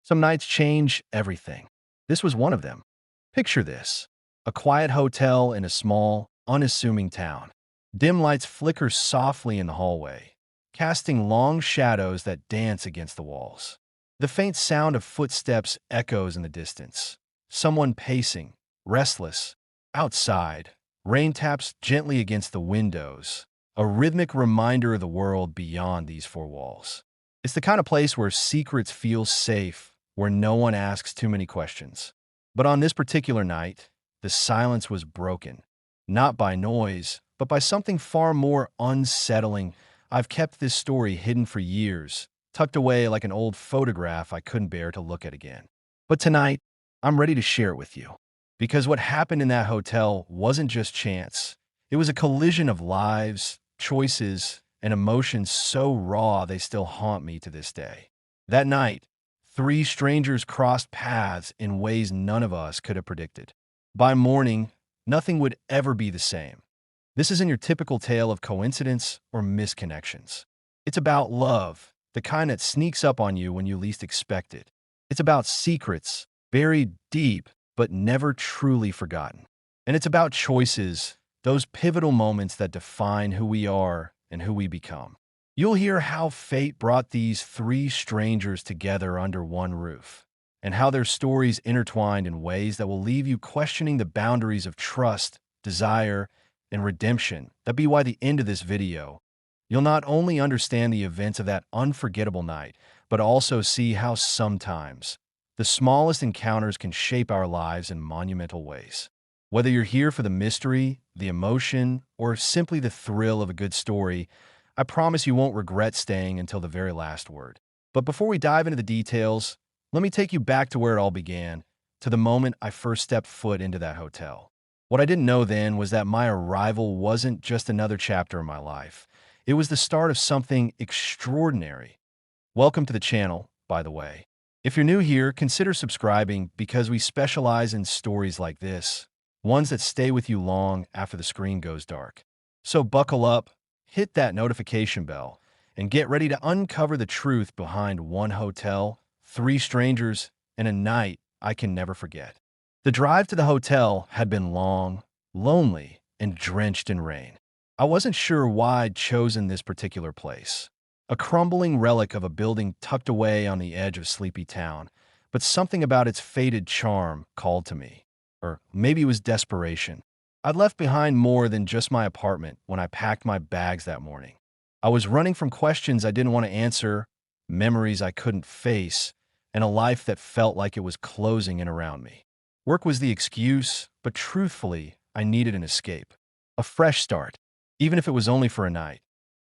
Some nights change everything. This was one of them. Picture this: a quiet hotel in a small, unassuming town. Dim lights flicker softly in the hallway, casting long shadows that dance against the walls. The faint sound of footsteps echoes in the distance. Someone pacing, restless. Outside, rain taps gently against the windows, a rhythmic reminder of the world beyond these four walls. It's the kind of place where secrets feel safe, where no one asks too many questions. But on this particular night, the silence was broken, not by noise, but by something far more unsettling. I've kept this story hidden for years, tucked away like an old photograph I couldn't bear to look at again. But tonight, I'm ready to share it with you. Because what happened in that hotel wasn't just chance. It was a collision of lives, choices, and emotions so raw they still haunt me to this day. That night, three strangers crossed paths in ways none of us could have predicted. By morning, nothing would ever be the same. This isn't your typical tale of coincidence or misconnections. It's about love, the kind that sneaks up on you when you least expect it. It's about secrets, buried deep but never truly forgotten. And it's about choices, those pivotal moments that define who we are and who we become. You'll hear how fate brought these three strangers together under one roof, and how their stories intertwined in ways that will leave you questioning the boundaries of trust, desire, and redemption. That'd be why the end of this video, you'll not only understand the events of that unforgettable night, but also see how sometimes the smallest encounters can shape our lives in monumental ways. Whether you're here for the mystery, the emotion, or simply the thrill of a good story, I promise you won't regret staying until the very last word. But before we dive into the details, let me take you back to where it all began, to the moment I first stepped foot into that hotel. What I didn't know then was that my arrival wasn't just another chapter in my life. It was the start of something extraordinary. Welcome to the channel, by the way. If you're new here, consider subscribing because we specialize in stories like this, ones that stay with you long after the screen goes dark. So buckle up, hit that notification bell, and get ready to uncover the truth behind one hotel, three strangers, and a night I can never forget. The drive to the hotel had been long, lonely, and drenched in rain. I wasn't sure why I'd chosen this particular place, a crumbling relic of a building tucked away on the edge of sleepy town, but something about its faded charm called to me. Or maybe it was desperation. I'd left behind more than just my apartment when I packed my bags that morning. I was running from questions I didn't want to answer, memories I couldn't face, and a life that felt like it was closing in around me. Work was the excuse, but truthfully, I needed an escape. A fresh start, even if it was only for a night.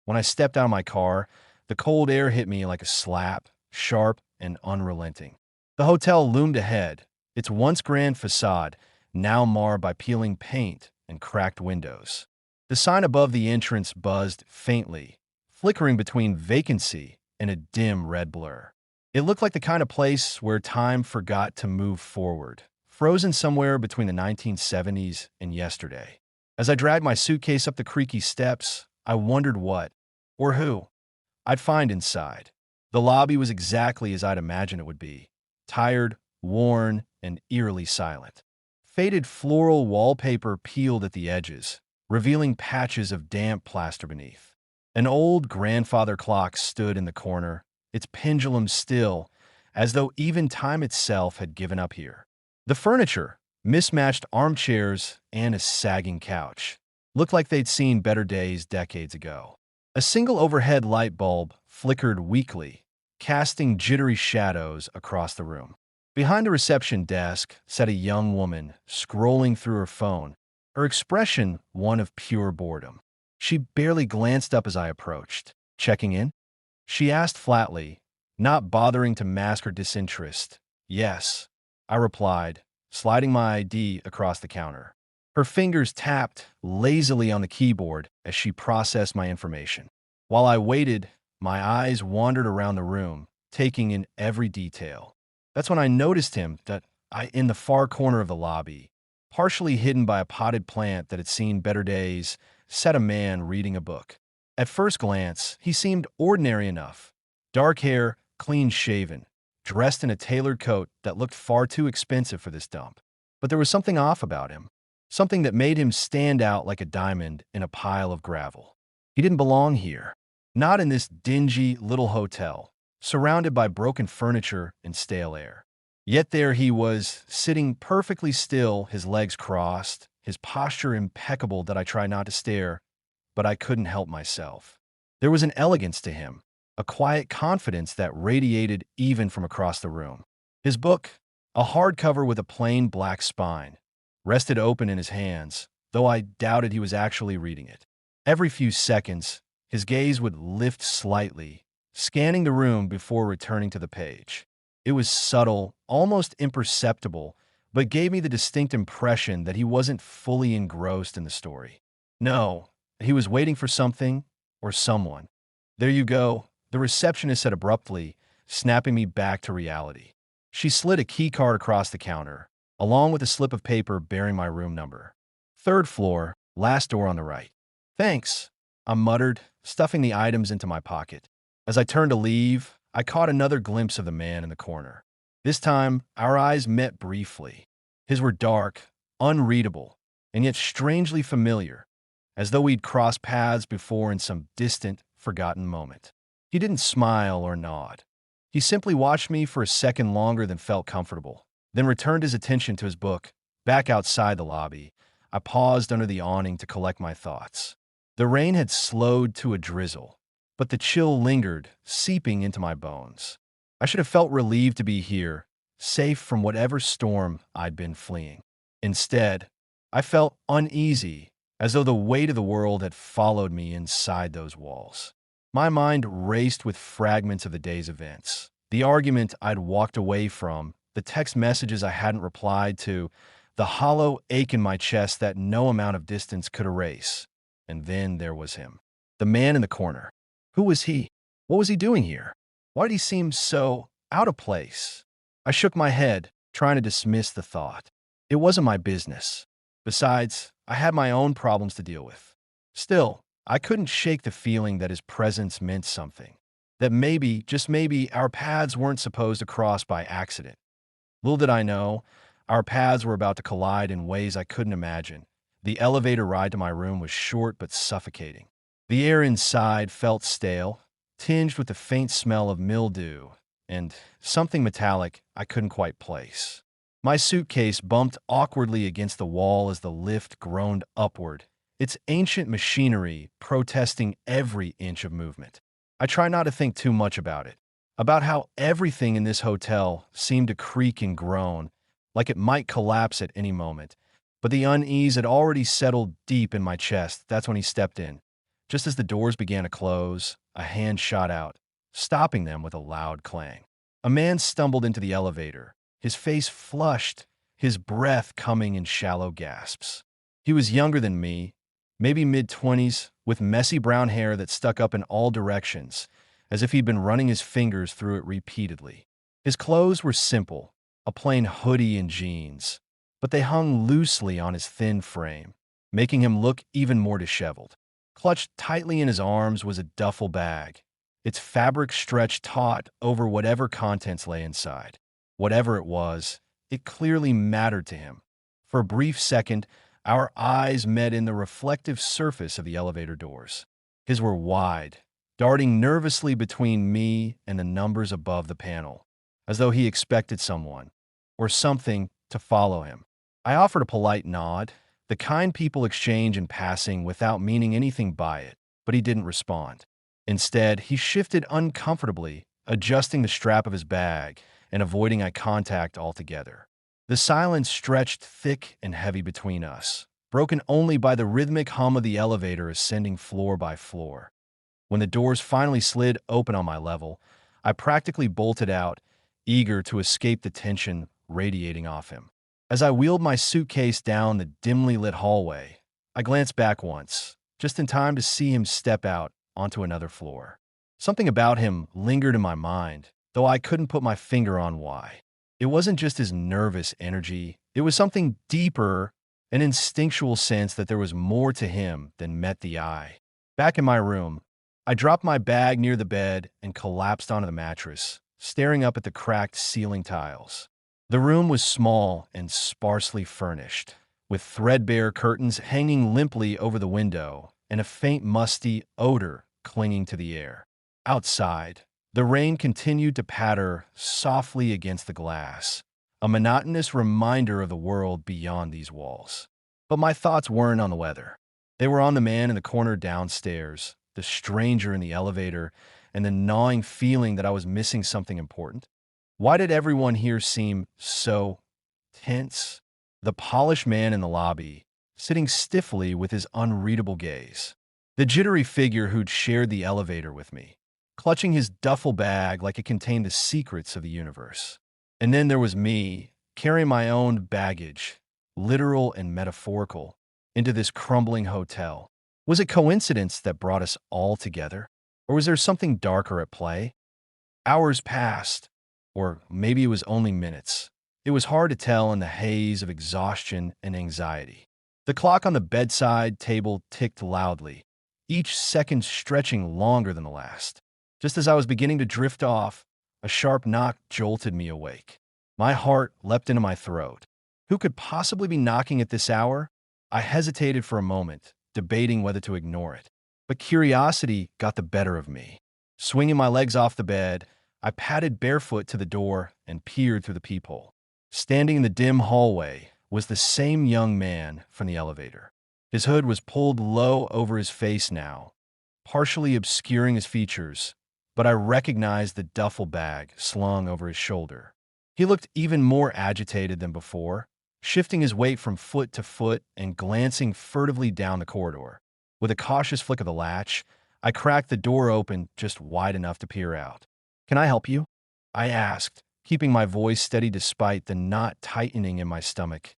When I stepped out of my car, the cold air hit me like a slap, sharp and unrelenting. The hotel loomed ahead, its once grand facade now marred by peeling paint and cracked windows. The sign above the entrance buzzed faintly, flickering between vacancy and a dim red blur. It looked like the kind of place where time forgot to move forward, frozen somewhere between the 1970s and yesterday. As I dragged my suitcase up the creaky steps, I wondered what, or who, I'd find inside. The lobby was exactly as I'd imagined it would be: tired, worn, and eerily silent. Faded floral wallpaper peeled at the edges, revealing patches of damp plaster beneath. An old grandfather clock stood in the corner, its pendulum still, as though even time itself had given up here. The furniture, mismatched armchairs, and a sagging couch, looked like they'd seen better days decades ago. A single overhead light bulb flickered weakly, casting jittery shadows across the room. Behind the reception desk sat a young woman, scrolling through her phone, her expression one of pure boredom. She barely glanced up as I approached. "Checking in?" she asked flatly, not bothering to mask her disinterest. "Yes," I replied, sliding my ID across the counter. Her fingers tapped lazily on the keyboard as she processed my information. While I waited, my eyes wandered around the room, taking in every detail. That's when I noticed him in the far corner of the lobby, partially hidden by a potted plant that had seen better days, sat a man reading a book. At first glance, he seemed ordinary enough. Dark hair, clean-shaven, dressed in a tailored coat that looked far too expensive for this dump. But there was something off about him, something that made him stand out like a diamond in a pile of gravel. He didn't belong here, not in this dingy little hotel, surrounded by broken furniture and stale air. Yet there he was, sitting perfectly still, his legs crossed, his posture impeccable that I tried not to stare, but I couldn't help myself. There was an elegance to him, a quiet confidence that radiated even from across the room. His book, a hardcover with a plain black spine, rested open in his hands, though I doubted he was actually reading it. Every few seconds, his gaze would lift slightly, scanning the room before returning to the page. It was subtle, almost imperceptible, but gave me the distinct impression that he wasn't fully engrossed in the story. No, he was waiting for something or someone. "There you go," the receptionist said abruptly, snapping me back to reality. She slid a key card across the counter, along with a slip of paper bearing my room number. "Third floor, last door on the right." "Thanks," I muttered, stuffing the items into my pocket. As I turned to leave, I caught another glimpse of the man in the corner. This time, our eyes met briefly. His were dark, unreadable, and yet strangely familiar, as though we'd crossed paths before in some distant, forgotten moment. He didn't smile or nod. He simply watched me for a second longer than felt comfortable, then returned his attention to his book. Back outside the lobby, I paused under the awning to collect my thoughts. The rain had slowed to a drizzle, but the chill lingered, seeping into my bones. I should have felt relieved to be here, safe from whatever storm I'd been fleeing. Instead, I felt uneasy, as though the weight of the world had followed me inside those walls. My mind raced with fragments of the day's events, the argument I'd walked away from, the text messages I hadn't replied to, the hollow ache in my chest that no amount of distance could erase. And then there was him, the man in the corner. Who was he? What was he doing here? Why did he seem so out of place? I shook my head, trying to dismiss the thought. It wasn't my business. Besides, I had my own problems to deal with. Still, I couldn't shake the feeling that his presence meant something. That maybe, just maybe, our paths weren't supposed to cross by accident. Little did I know, our paths were about to collide in ways I couldn't imagine. The elevator ride to my room was short but suffocating. The air inside felt stale, tinged with the faint smell of mildew, and something metallic I couldn't quite place. My suitcase bumped awkwardly against the wall as the lift groaned upward, its ancient machinery protesting every inch of movement. I try not to think too much about it, about how everything in this hotel seemed to creak and groan, like it might collapse at any moment. But the unease had already settled deep in my chest. That's when he stepped in. Just as the doors began to close, a hand shot out, stopping them with a loud clang. A man stumbled into the elevator, his face flushed, his breath coming in shallow gasps. He was younger than me, maybe mid-20s, with messy brown hair that stuck up in all directions, as if he'd been running his fingers through it repeatedly. His clothes were simple, a plain hoodie and jeans, but they hung loosely on his thin frame, making him look even more disheveled. Clutched tightly in his arms was a duffel bag, its fabric stretched taut over whatever contents lay inside. Whatever it was, it clearly mattered to him. For a brief second, our eyes met in the reflective surface of the elevator doors. His were wide, darting nervously between me and the numbers above the panel, as though he expected someone, or something, to follow him. I offered a polite nod, the kind people exchange in passing without meaning anything by it, but he didn't respond. Instead, he shifted uncomfortably, adjusting the strap of his bag and avoiding eye contact altogether. The silence stretched thick and heavy between us, broken only by the rhythmic hum of the elevator ascending floor by floor. When the doors finally slid open on my level, I practically bolted out, eager to escape the tension radiating off him. As I wheeled my suitcase down the dimly lit hallway, I glanced back once, just in time to see him step out onto another floor. Something about him lingered in my mind, though I couldn't put my finger on why. It wasn't just his nervous energy, it was something deeper, an instinctual sense that there was more to him than met the eye. Back in my room, I dropped my bag near the bed and collapsed onto the mattress, staring up at the cracked ceiling tiles. The room was small and sparsely furnished, with threadbare curtains hanging limply over the window and a faint musty odor clinging to the air. Outside, the rain continued to patter softly against the glass, a monotonous reminder of the world beyond these walls. But my thoughts weren't on the weather. They were on the man in the corner downstairs, the stranger in the elevator, and the gnawing feeling that I was missing something important. Why did everyone here seem so tense? The polished man in the lobby, sitting stiffly with his unreadable gaze. The jittery figure who'd shared the elevator with me, clutching his duffel bag like it contained the secrets of the universe. And then there was me, carrying my own baggage, literal and metaphorical, into this crumbling hotel. Was it coincidence that brought us all together? Or was there something darker at play? Hours passed, or maybe it was only minutes. It was hard to tell in the haze of exhaustion and anxiety. The clock on the bedside table ticked loudly, each second stretching longer than the last. Just as I was beginning to drift off, a sharp knock jolted me awake. My heart leapt into my throat. Who could possibly be knocking at this hour? I hesitated for a moment, debating whether to ignore it. But curiosity got the better of me. Swinging my legs off the bed, I padded barefoot to the door and peered through the peephole. Standing in the dim hallway was the same young man from the elevator. His hood was pulled low over his face now, partially obscuring his features, but I recognized the duffel bag slung over his shoulder. He looked even more agitated than before, shifting his weight from foot to foot and glancing furtively down the corridor. With a cautious flick of the latch, I cracked the door open just wide enough to peer out. "Can I help you?" I asked, keeping my voice steady despite the knot tightening in my stomach.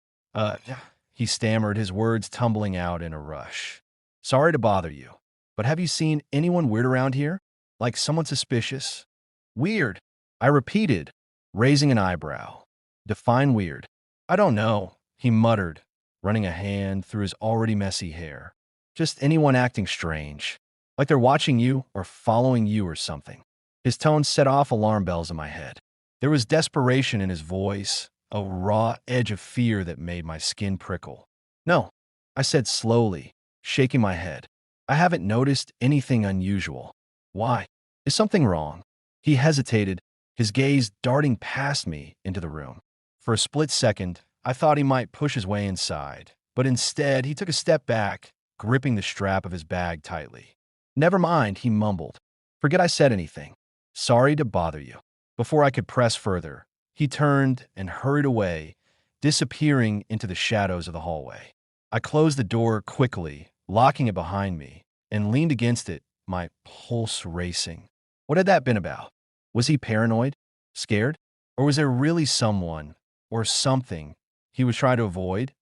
He stammered, his words tumbling out in a rush. "Sorry to bother you, but have you seen anyone weird around here? Like someone suspicious?" "Weird," I repeated, raising an eyebrow. "Define weird." "I don't know," he muttered, running a hand through his already messy hair. "Just anyone acting strange, like they're watching you or following you or something." His tone set off alarm bells in my head. There was desperation in his voice, a raw edge of fear that made my skin prickle. "No," I said slowly, shaking my head. "I haven't noticed anything unusual." "Why? Is something wrong?" He hesitated, his gaze darting past me into the room. For a split second, I thought he might push his way inside, but instead he took a step back, gripping the strap of his bag tightly. "Never mind," he mumbled. "Forget I said anything. Sorry to bother you." Before I could press further, he turned and hurried away, disappearing into the shadows of the hallway. I closed the door quickly, locking it behind me, and leaned against it, my pulse racing. What had that been about? Was he paranoid? Scared? Or was there really someone, or something, he was trying to avoid?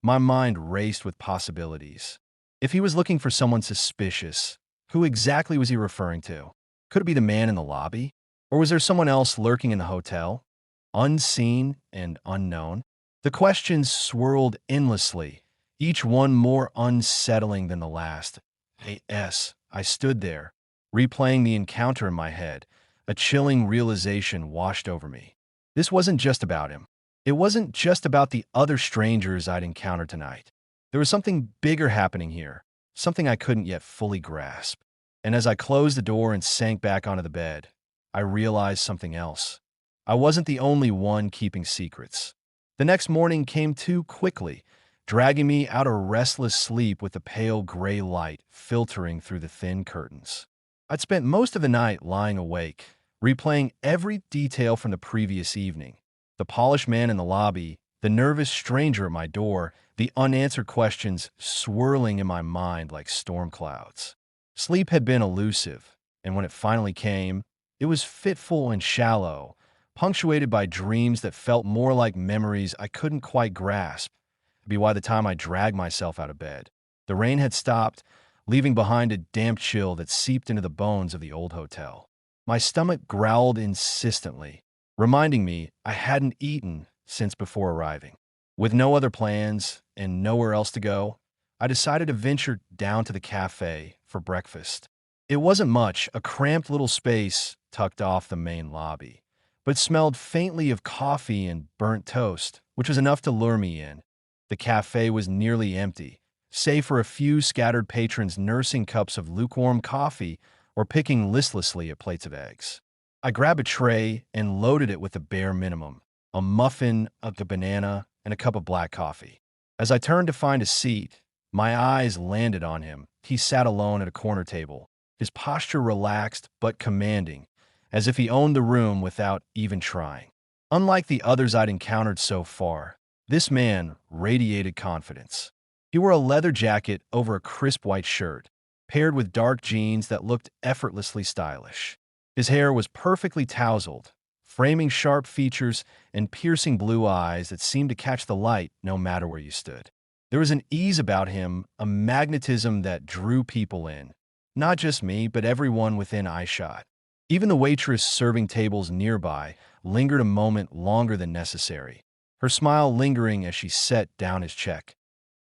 My mind raced with possibilities. If he was looking for someone suspicious, who exactly was he referring to? Could it be the man in the lobby? Or was there someone else lurking in the hotel? Unseen and unknown? The questions swirled endlessly, each one more unsettling than the last. I stood there, replaying the encounter in my head. A chilling realization washed over me. This wasn't just about him. It wasn't just about the other strangers I'd encountered tonight. There was something bigger happening here, something I couldn't yet fully grasp. And as I closed the door and sank back onto the bed, I realized something else. I wasn't the only one keeping secrets. The next morning came too quickly, dragging me out of restless sleep with the pale gray light filtering through the thin curtains. I'd spent most of the night lying awake, replaying every detail from the previous evening. The polished man in the lobby, the nervous stranger at my door, the unanswered questions swirling in my mind like storm clouds. Sleep had been elusive, and when it finally came, it was fitful and shallow, punctuated by dreams that felt more like memories I couldn't quite grasp. By the time I dragged myself out of bed, the rain had stopped, leaving behind a damp chill that seeped into the bones of the old hotel. My stomach growled insistently, reminding me I hadn't eaten since before arriving. With no other plans and nowhere else to go, I decided to venture down to the cafe for breakfast. It wasn't much, a cramped little space tucked off the main lobby, but smelled faintly of coffee and burnt toast, which was enough to lure me in. The cafe was nearly empty, save for a few scattered patrons nursing cups of lukewarm coffee or picking listlessly at plates of eggs. I grabbed a tray and loaded it with the bare minimum: a muffin, a banana, and a cup of black coffee. As I turned to find a seat, my eyes landed on him. He sat alone at a corner table, his posture relaxed but commanding, as if he owned the room without even trying. Unlike the others I'd encountered so far, this man radiated confidence. He wore a leather jacket over a crisp white shirt, paired with dark jeans that looked effortlessly stylish. His hair was perfectly tousled, framing sharp features and piercing blue eyes that seemed to catch the light no matter where you stood. There was an ease about him, a magnetism that drew people in. Not just me, but everyone within eyeshot. Even the waitress serving tables nearby lingered a moment longer than necessary, her smile lingering as she set down his check.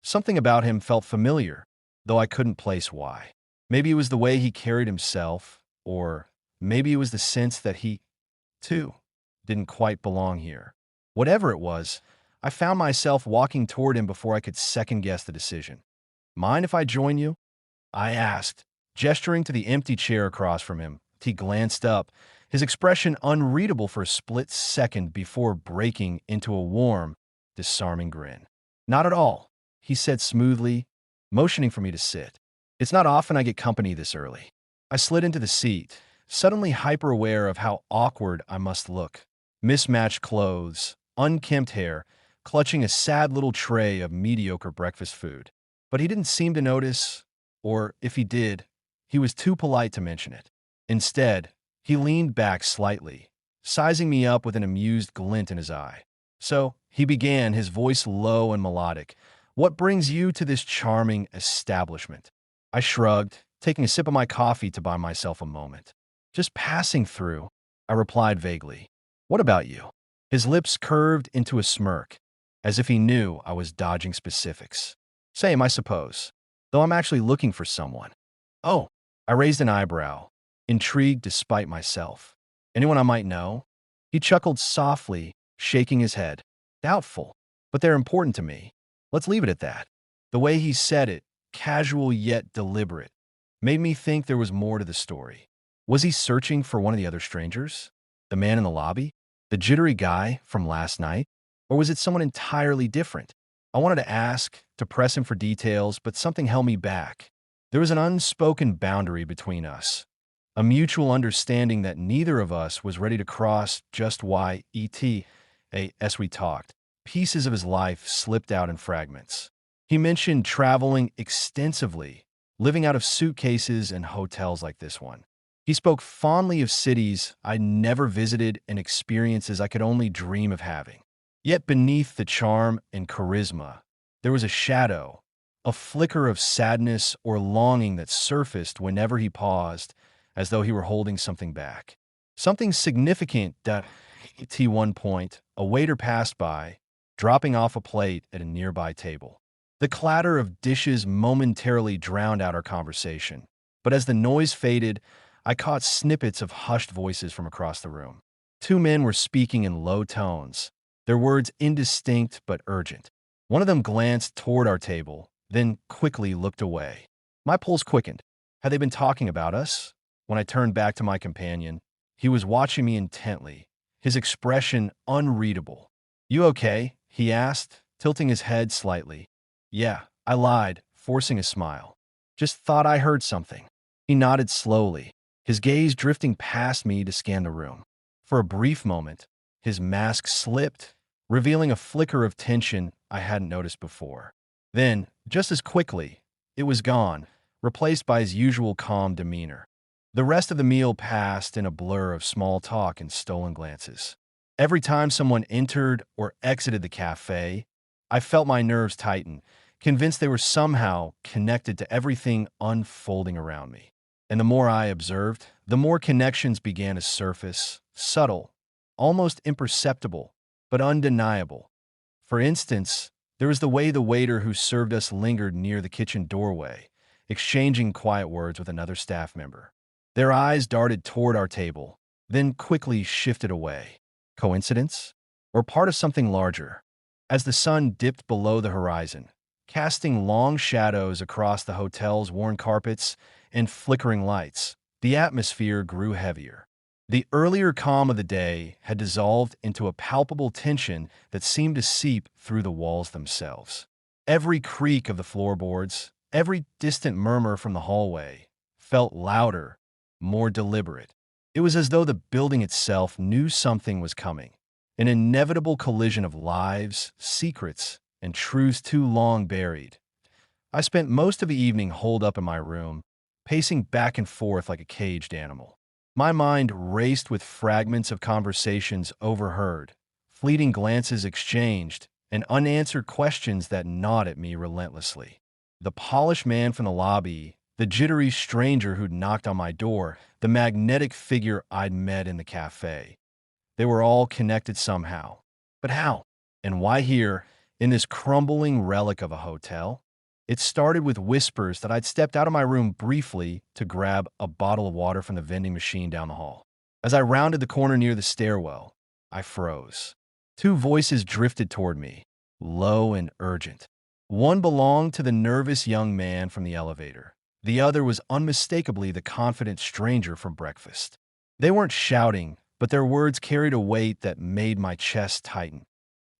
Something about him felt familiar, though I couldn't place why. Maybe it was the way he carried himself, or maybe it was the sense that he, too, didn't quite belong here. Whatever it was, I found myself walking toward him before I could second-guess the decision. "Mind if I join you?" I asked, gesturing to the empty chair across from him. He glanced up, his expression unreadable for a split second before breaking into a warm, disarming grin. "Not at all," he said smoothly, motioning for me to sit. "It's not often I get company this early." I slid into the seat, suddenly hyper-aware of how awkward I must look. Mismatched clothes, unkempt hair, clutching a sad little tray of mediocre breakfast food. But he didn't seem to notice, or if he did, he was too polite to mention it. Instead, he leaned back slightly, sizing me up with an amused glint in his eye. "So," he began, his voice low and melodic, "what brings you to this charming establishment?" I shrugged, taking a sip of my coffee to buy myself a moment. "Just passing through," I replied vaguely. "What about you?" His lips curved into a smirk, as if he knew I was dodging specifics. "Same, I suppose, though I'm actually looking for someone." "Oh," I raised an eyebrow, intrigued despite myself. "Anyone I might know?" He chuckled softly, shaking his head. "Doubtful, but they're important to me. Let's leave it at that." The way he said it, casual yet deliberate, made me think there was more to the story. Was he searching for one of the other strangers? The man in the lobby? The jittery guy from last night? Or was it someone entirely different? I wanted to ask, to press him for details, but something held me back. There was an unspoken boundary between us, a mutual understanding that neither of us was ready to cross. Just why as we talked, pieces of his life slipped out in fragments. He mentioned traveling extensively, living out of suitcases in hotels like this one. He spoke fondly of cities I'd never visited and experiences I could only dream of having. Yet beneath the charm and charisma, there was a shadow, a flicker of sadness or longing that surfaced whenever he paused, as though he were holding something back. Something significant that, at one point, a waiter passed by, dropping off a plate at a nearby table. The clatter of dishes momentarily drowned out our conversation, but as the noise faded, I caught snippets of hushed voices from across the room. Two men were speaking in low tones, their words indistinct but urgent. One of them glanced toward our table, then quickly looked away. My pulse quickened. Had they been talking about us? When I turned back to my companion, he was watching me intently, his expression unreadable. "You okay?" he asked, tilting his head slightly. "Yeah," I lied, forcing a smile. "Just thought I heard something." He nodded slowly, his gaze drifting past me to scan the room. For a brief moment, his mask slipped, revealing a flicker of tension I hadn't noticed before. Then, just as quickly, it was gone, replaced by his usual calm demeanor. The rest of the meal passed in a blur of small talk and stolen glances. Every time someone entered or exited the cafe, I felt my nerves tighten, convinced they were somehow connected to everything unfolding around me. And the more I observed, the more connections began to surface, subtle, almost imperceptible, but undeniable. For instance, there was the way the waiter who served us lingered near the kitchen doorway, exchanging quiet words with another staff member. Their eyes darted toward our table, then quickly shifted away. Coincidence? Or part of something larger? As the sun dipped below the horizon, casting long shadows across the hotel's worn carpets and flickering lights, the atmosphere grew heavier. The earlier calm of the day had dissolved into a palpable tension that seemed to seep through the walls themselves. Every creak of the floorboards, every distant murmur from the hallway, felt louder, more deliberate. It was as though the building itself knew something was coming, an inevitable collision of lives, secrets, and truths too long buried. I spent most of the evening holed up in my room, pacing back and forth like a caged animal. My mind raced with fragments of conversations overheard, fleeting glances exchanged, and unanswered questions that gnawed at me relentlessly. The polished man from the lobby, the jittery stranger who'd knocked on my door, the magnetic figure I'd met in the cafe. They were all connected somehow. But how? And why here, in this crumbling relic of a hotel? It started with whispers that I'd stepped out of my room briefly to grab a bottle of water from the vending machine down the hall. As I rounded the corner near the stairwell, I froze. Two voices drifted toward me, low and urgent. One belonged to the nervous young man from the elevator. The other was unmistakably the confident stranger from breakfast. They weren't shouting, but their words carried a weight that made my chest tighten.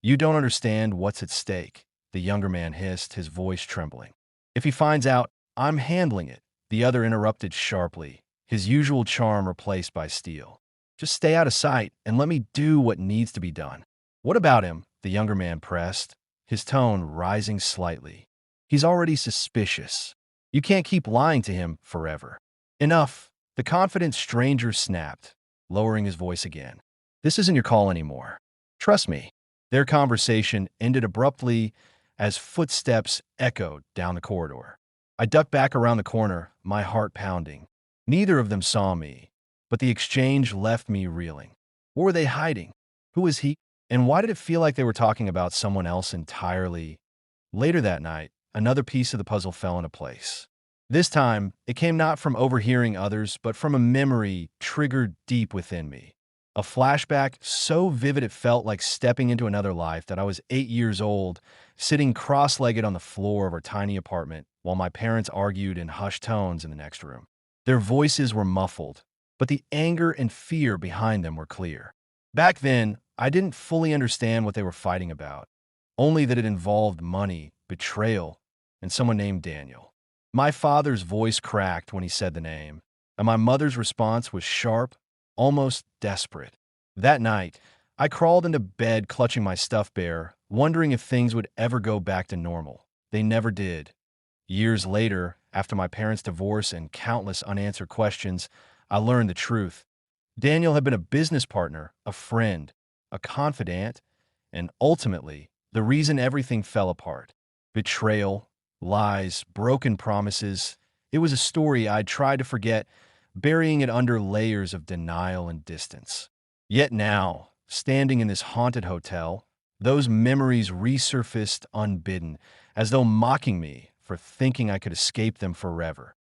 "You don't understand what's at stake," the younger man hissed, his voice trembling. "If he finds out, I'm handling it," the other interrupted sharply, his usual charm replaced by steel. "Just stay out of sight and let me do what needs to be done." "What about him?" the younger man pressed, his tone rising slightly. "He's already suspicious. You can't keep lying to him forever." "Enough," the confident stranger snapped, lowering his voice again. "This isn't your call anymore. Trust me." Their conversation ended abruptly as footsteps echoed down the corridor. I ducked back around the corner, my heart pounding. Neither of them saw me, but the exchange left me reeling. What were they hiding? Who was he? And why did it feel like they were talking about someone else entirely? Later that night, another piece of the puzzle fell into place. This time, it came not from overhearing others, but from a memory triggered deep within me. A flashback so vivid it felt like stepping into another life that I was 8 years old, sitting cross-legged on the floor of our tiny apartment while my parents argued in hushed tones in the next room. Their voices were muffled, but the anger and fear behind them were clear. Back then, I didn't fully understand what they were fighting about, only that it involved money, betrayal, and someone named Daniel. My father's voice cracked when he said the name, and my mother's response was sharp, almost desperate. That night, I crawled into bed clutching my stuffed bear, wondering if things would ever go back to normal. They never did. Years later, after my parents' divorce and countless unanswered questions, I learned the truth. Daniel had been a business partner, a friend, a confidant, and ultimately, the reason everything fell apart. Betrayal, lies, broken promises. It was a story I'd tried to forget, burying it under layers of denial and distance. Yet now, standing in this haunted hotel, those memories resurfaced unbidden, as though mocking me for thinking I could escape them forever.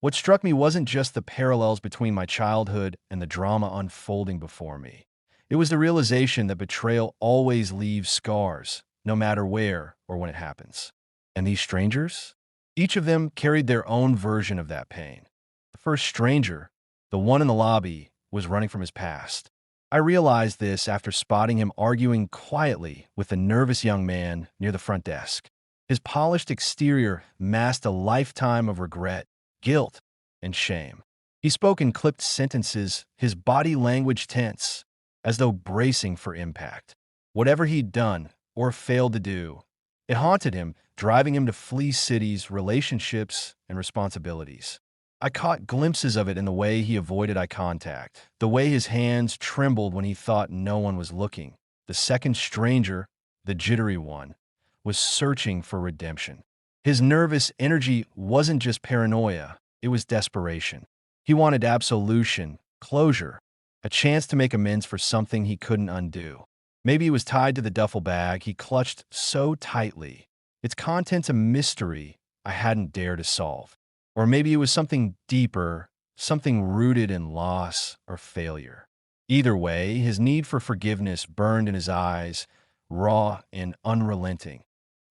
What struck me wasn't just the parallels between my childhood and the drama unfolding before me. It was the realization that betrayal always leaves scars, no matter where or when it happens. And these strangers? Each of them carried their own version of that pain. The first stranger, the one in the lobby, was running from his past. I realized this after spotting him arguing quietly with a nervous young man near the front desk. His polished exterior masked a lifetime of regret, guilt, and shame. He spoke in clipped sentences, his body language tense, as though bracing for impact. Whatever he'd done or failed to do, it haunted him, driving him to flee cities, relationships, and responsibilities. I caught glimpses of it in the way he avoided eye contact, the way his hands trembled when he thought no one was looking. The second stranger, the jittery one, was searching for redemption. His nervous energy wasn't just paranoia, it was desperation. He wanted absolution, closure, a chance to make amends for something he couldn't undo. Maybe it was tied to the duffel bag he clutched so tightly, its contents a mystery I hadn't dared to solve. Or maybe it was something deeper, something rooted in loss or failure. Either way, his need for forgiveness burned in his eyes, raw and unrelenting.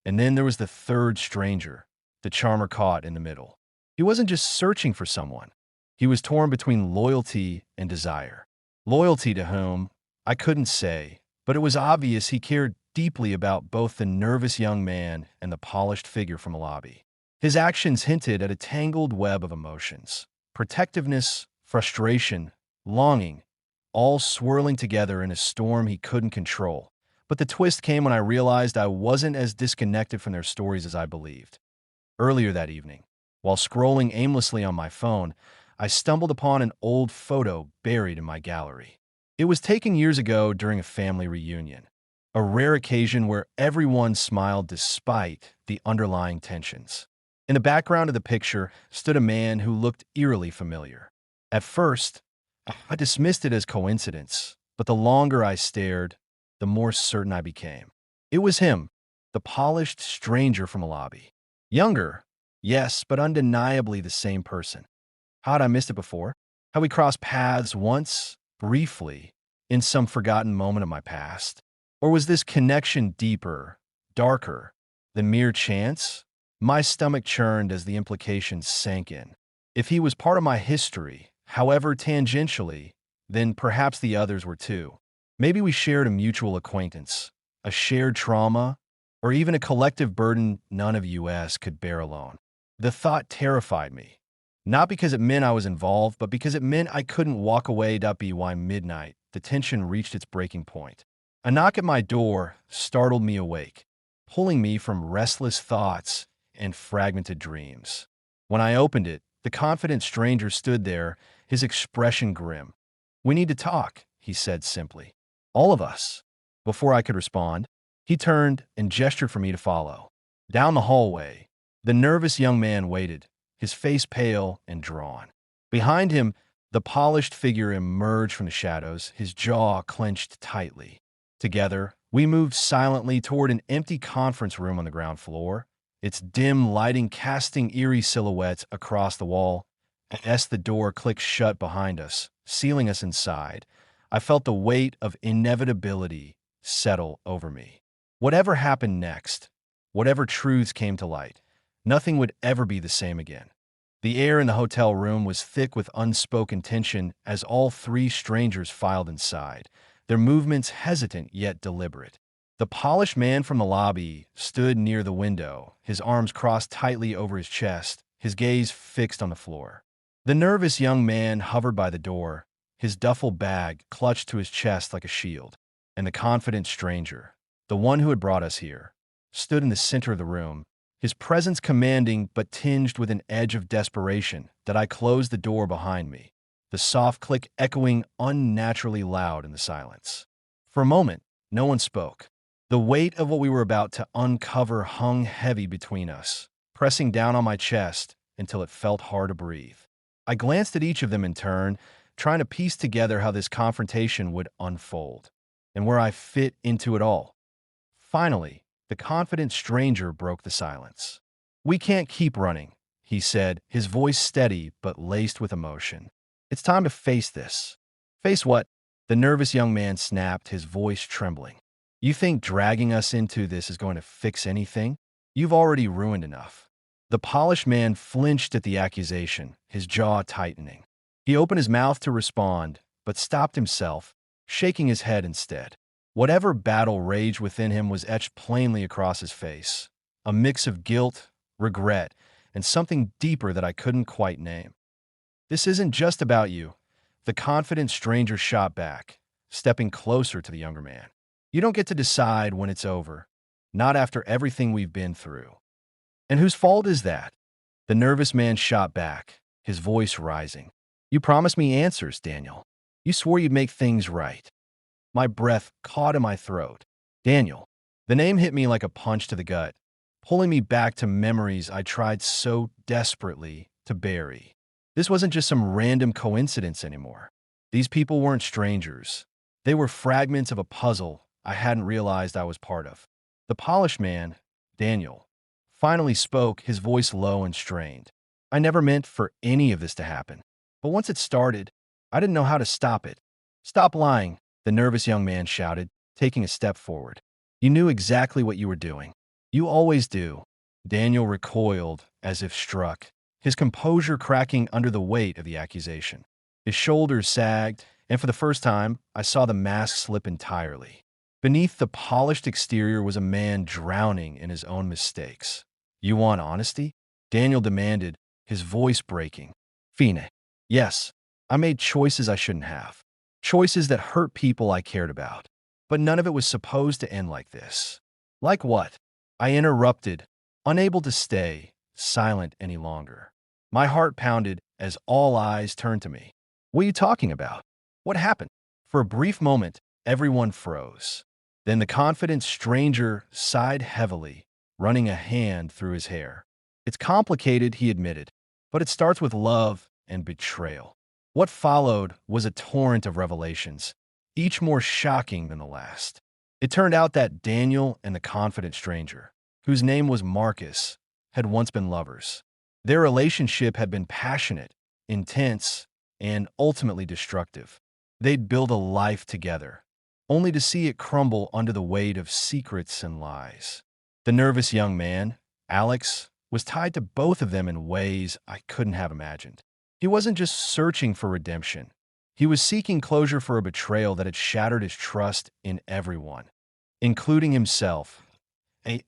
And then there was the third stranger, the charmer caught in the middle. He wasn't just searching for someone. He was torn between loyalty and desire. Loyalty to whom, I couldn't say, but it was obvious he cared deeply about both the nervous young man and the polished figure from the lobby. His actions hinted at a tangled web of emotions, protectiveness, frustration, longing, all swirling together in a storm he couldn't control. But the twist came when I realized I wasn't as disconnected from their stories as I believed. Earlier that evening, while scrolling aimlessly on my phone, I stumbled upon an old photo buried in my gallery. It was taken years ago during a family reunion, a rare occasion where everyone smiled despite the underlying tensions. In the background of the picture stood a man who looked eerily familiar. At first, I dismissed it as coincidence, but the longer I stared, the more certain I became. It was him, the polished stranger from a lobby. Younger, yes, but undeniably the same person. How had I missed it before? Had we crossed paths once, briefly, in some forgotten moment of my past? Or was this connection deeper, darker, than mere chance? My stomach churned as the implications sank in. If he was part of my history, however tangentially, then perhaps the others were too. Maybe we shared a mutual acquaintance, a shared trauma, or even a collective burden none of us could bear alone. The thought terrified me, not because it meant I was involved, but because it meant I couldn't walk away. By midnight, the tension reached its breaking point. A knock at my door startled me awake, pulling me from restless thoughts and fragmented dreams. When I opened it, the confident stranger stood there, his expression grim. "We need to talk," he said simply. "All of us." Before I could respond, he turned and gestured for me to follow. Down the hallway, the nervous young man waited, his face pale and drawn. Behind him, the polished figure emerged from the shadows, his jaw clenched tightly. Together, we moved silently toward an empty conference room on the ground floor, its dim lighting casting eerie silhouettes across the wall. As the door clicked shut behind us, sealing us inside, I felt the weight of inevitability settle over me. Whatever happened next, whatever truths came to light, nothing would ever be the same again. The air in the hotel room was thick with unspoken tension as all three strangers filed inside, their movements hesitant yet deliberate. The polished man from the lobby stood near the window, his arms crossed tightly over his chest, his gaze fixed on the floor. The nervous young man hovered by the door, his duffel bag clutched to his chest like a shield. And the confident stranger, the one who had brought us here, stood in the center of the room, his presence commanding but tinged with an edge of desperation that I closed the door behind me, the soft click echoing unnaturally loud in the silence. For a moment, no one spoke. The weight of what we were about to uncover hung heavy between us, pressing down on my chest until it felt hard to breathe. I glanced at each of them in turn, trying to piece together how this confrontation would unfold, and where I fit into it all. Finally, the confident stranger broke the silence. "We can't keep running," he said, his voice steady but laced with emotion. "It's time to face this." "Face what?" The nervous young man snapped, his voice trembling. "You think dragging us into this is going to fix anything? You've already ruined enough." The polished man flinched at the accusation, his jaw tightening. He opened his mouth to respond, but stopped himself, shaking his head instead. Whatever battle raged within him was etched plainly across his face, a mix of guilt, regret, and something deeper that I couldn't quite name. "This isn't just about you," the confident stranger shot back, stepping closer to the younger man. "You don't get to decide when it's over, not after everything we've been through." "And whose fault is that?" The nervous man shot back, his voice rising. "You promised me answers, Daniel. You swore you'd make things right." My breath caught in my throat. Daniel. The name hit me like a punch to the gut, pulling me back to memories I tried so desperately to bury. This wasn't just some random coincidence anymore. These people weren't strangers. They were fragments of a puzzle I hadn't realized I was part of. The polished man, Daniel, finally spoke, his voice low and strained. "I never meant for any of this to happen. But once it started, I didn't know how to stop it. Stop lying, the nervous young man shouted, taking a step forward. You knew exactly what you were doing. You always do. Daniel recoiled as if struck, his composure cracking under the weight of the accusation. His shoulders sagged, and for the first time, I saw the mask slip entirely. Beneath the polished exterior was a man drowning in his own mistakes. You want honesty? Daniel demanded, his voice breaking. Fine. Yes, I made choices I shouldn't have. Choices that hurt people I cared about. But none of it was supposed to end like this. Like what? I interrupted, unable to stay silent any longer. My heart pounded as all eyes turned to me. What are you talking about? What happened? For a brief moment, everyone froze. Then the confident stranger sighed heavily, running a hand through his hair. It's complicated, he admitted, but it starts with love and betrayal. What followed was a torrent of revelations, each more shocking than the last. It turned out that Daniel and the confident stranger, whose name was Marcus, had once been lovers. Their relationship had been passionate, intense, and ultimately destructive. They'd build a life together, only to see it crumble under the weight of secrets and lies. The nervous young man, Alex, was tied to both of them in ways I couldn't have imagined. He wasn't just searching for redemption. He was seeking closure for a betrayal that had shattered his trust in everyone, including himself.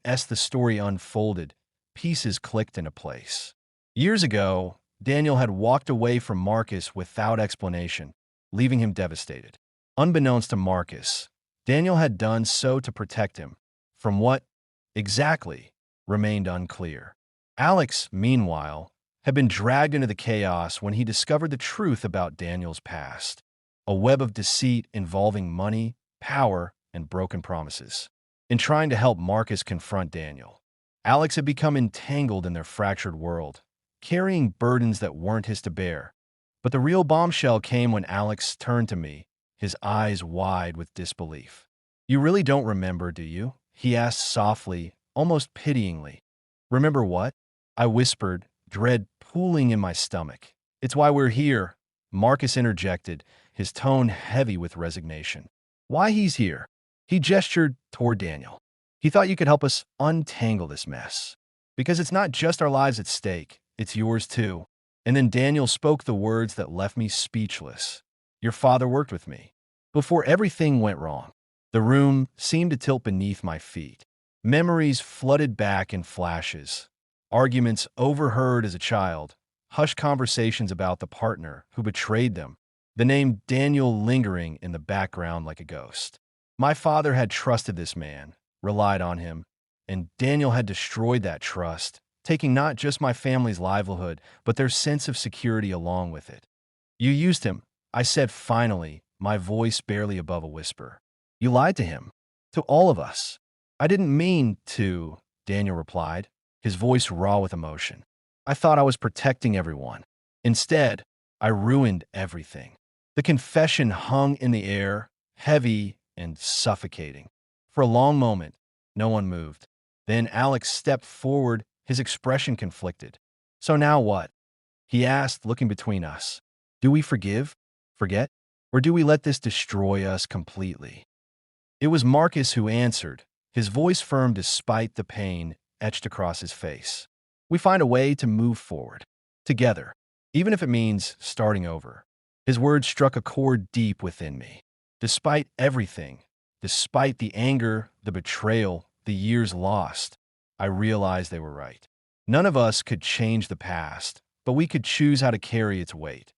As the story unfolded, pieces clicked into place. Years ago, Daniel had walked away from Marcus without explanation, leaving him devastated. Unbeknownst to Marcus, Daniel had done so to protect him from what exactly remained unclear. Alex, meanwhile, had been dragged into the chaos when he discovered the truth about Daniel's past, a web of deceit involving money, power, and broken promises. In trying to help Marcus confront Daniel, Alex had become entangled in their fractured world, carrying burdens that weren't his to bear. But the real bombshell came when Alex turned to me, his eyes wide with disbelief. You really don't remember, do you? He asked softly, almost pityingly. Remember what? I whispered, dread pooling in my stomach. It's why we're here, Marcus interjected, his tone heavy with resignation. Why he's here? He gestured toward Daniel. He thought you could help us untangle this mess. Because it's not just our lives at stake, it's yours too. And then Daniel spoke the words that left me speechless. Your father worked with me. Before everything went wrong, the room seemed to tilt beneath my feet. Memories flooded back in flashes. Arguments overheard as a child, hushed conversations about the partner who betrayed them, the name Daniel lingering in the background like a ghost. My father had trusted this man, relied on him, and Daniel had destroyed that trust, taking not just my family's livelihood, but their sense of security along with it. You used him, I said finally, my voice barely above a whisper. You lied to him. To all of us. I didn't mean to, Daniel replied, his voice raw with emotion. I thought I was protecting everyone. Instead, I ruined everything. The confession hung in the air, heavy and suffocating. For a long moment, no one moved. Then Alex stepped forward, his expression conflicted. So now what? He asked, looking between us. Do we forgive? Forget? Or do we let this destroy us completely? It was Marcus who answered, his voice firm despite the pain etched across his face. We find a way to move forward. Together. Even if it means starting over. His words struck a chord deep within me. Despite everything, despite the anger, the betrayal, the years lost, I realized they were right. None of us could change the past, but we could choose how to carry its weight.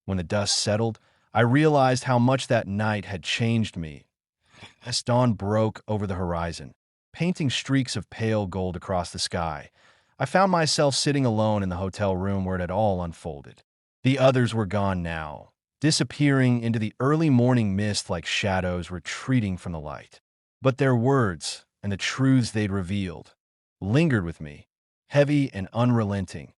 When the dust settled, I realized how much that night had changed me. As dawn broke over the horizon, painting streaks of pale gold across the sky, I found myself sitting alone in the hotel room where it had all unfolded. The others were gone now, disappearing into the early morning mist like shadows retreating from the light. But their words and the truths they'd revealed lingered with me, heavy and unrelenting.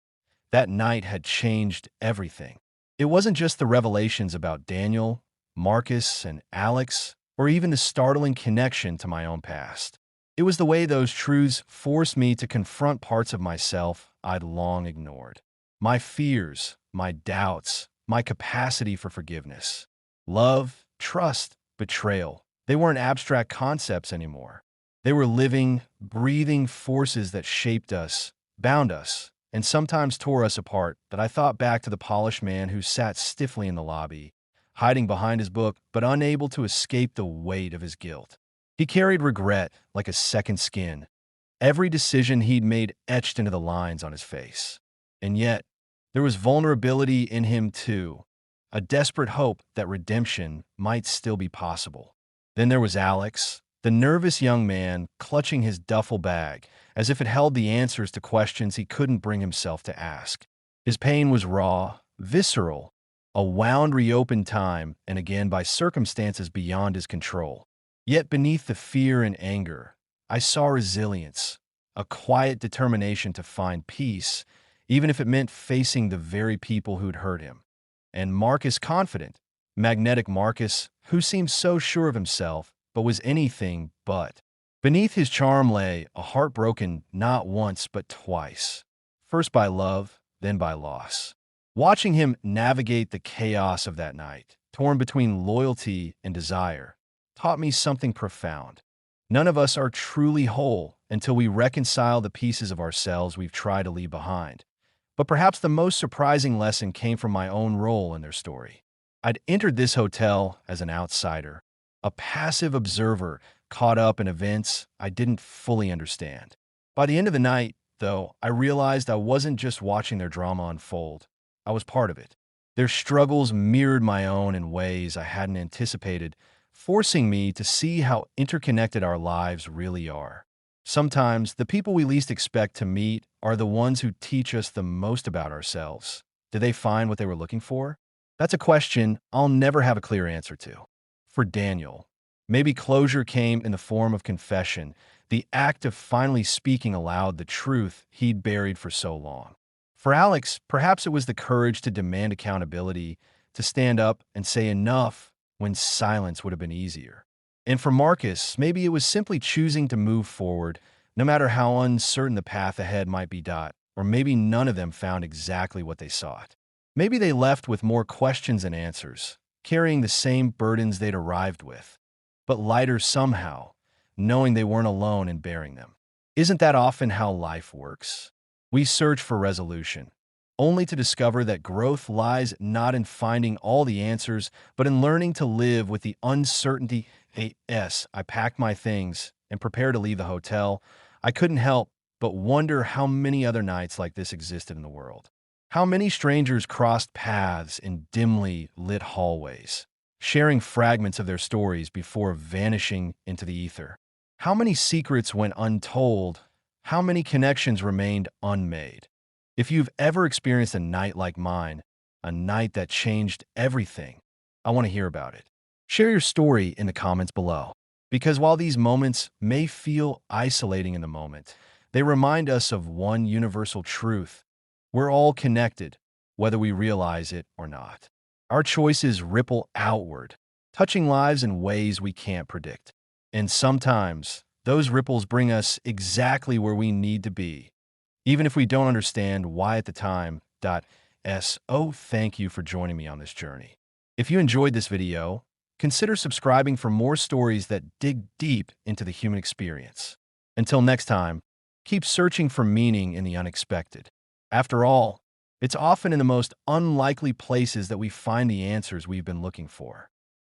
That night had changed everything. It wasn't just the revelations about Daniel, Marcus, and Alex, or even the startling connection to my own past. It was the way those truths forced me to confront parts of myself I'd long ignored. My fears, my doubts, my capacity for forgiveness. Love, trust, betrayal. They weren't abstract concepts anymore. They were living, breathing forces that shaped us, bound us, and sometimes tore us apart. But I thought back to the polished man who sat stiffly in the lobby, hiding behind his book, but unable to escape the weight of his guilt. He carried regret like a second skin, every decision he'd made etched into the lines on his face. And yet, there was vulnerability in him too, a desperate hope that redemption might still be possible. Then there was Alex, the nervous young man clutching his duffel bag as if it held the answers to questions he couldn't bring himself to ask. His pain was raw, visceral, a wound reopened time and again by circumstances beyond his control. Yet beneath the fear and anger, I saw resilience, a quiet determination to find peace, even if it meant facing the very people who'd hurt him. And Marcus confident, magnetic Marcus, who seemed so sure of himself, but was anything but. Beneath his charm lay a heart broken not once but twice, first by love, then by loss. Watching him navigate the chaos of that night, torn between loyalty and desire, taught me something profound. None of us are truly whole until we reconcile the pieces of ourselves we've tried to leave behind. But perhaps the most surprising lesson came from my own role in their story. I'd entered this hotel as an outsider, a passive observer caught up in events I didn't fully understand. By the end of the night, though, I realized I wasn't just watching their drama unfold. I was part of it. Their struggles mirrored my own in ways I hadn't anticipated, forcing me to see how interconnected our lives really are. Sometimes, the people we least expect to meet are the ones who teach us the most about ourselves. Did they find what they were looking for? That's a question I'll never have a clear answer to. For Daniel, maybe closure came in the form of confession, the act of finally speaking aloud the truth he'd buried for so long. For Alex, perhaps it was the courage to demand accountability, to stand up and say enough when silence would have been easier. And for Marcus, maybe it was simply choosing to move forward, no matter how uncertain the path ahead might be. Or maybe none of them found exactly what they sought. Maybe they left with more questions than answers, carrying the same burdens they'd arrived with, but lighter somehow, knowing they weren't alone in bearing them. Isn't that often how life works? We search for resolution, only to discover that growth lies not in finding all the answers, but in learning to live with the uncertainty. I packed my things and prepared to leave the hotel. I couldn't help but wonder how many other nights like this existed in the world. How many strangers crossed paths in dimly lit hallways, sharing fragments of their stories before vanishing into the ether. How many secrets went untold, how many connections remained unmade. If you've ever experienced a night like mine, a night that changed everything, I want to hear about it. Share your story in the comments below, because while these moments may feel isolating in the moment, they remind us of one universal truth. We're all connected, whether we realize it or not. Our choices ripple outward, touching lives in ways we can't predict. And sometimes, those ripples bring us exactly where we need to be, even if we don't understand why at the time. Thank you for joining me on this journey. If you enjoyed this video, consider subscribing for more stories that dig deep into the human experience. Until next time, keep searching for meaning in the unexpected. After all, it's often in the most unlikely places that we find the answers we've been looking for.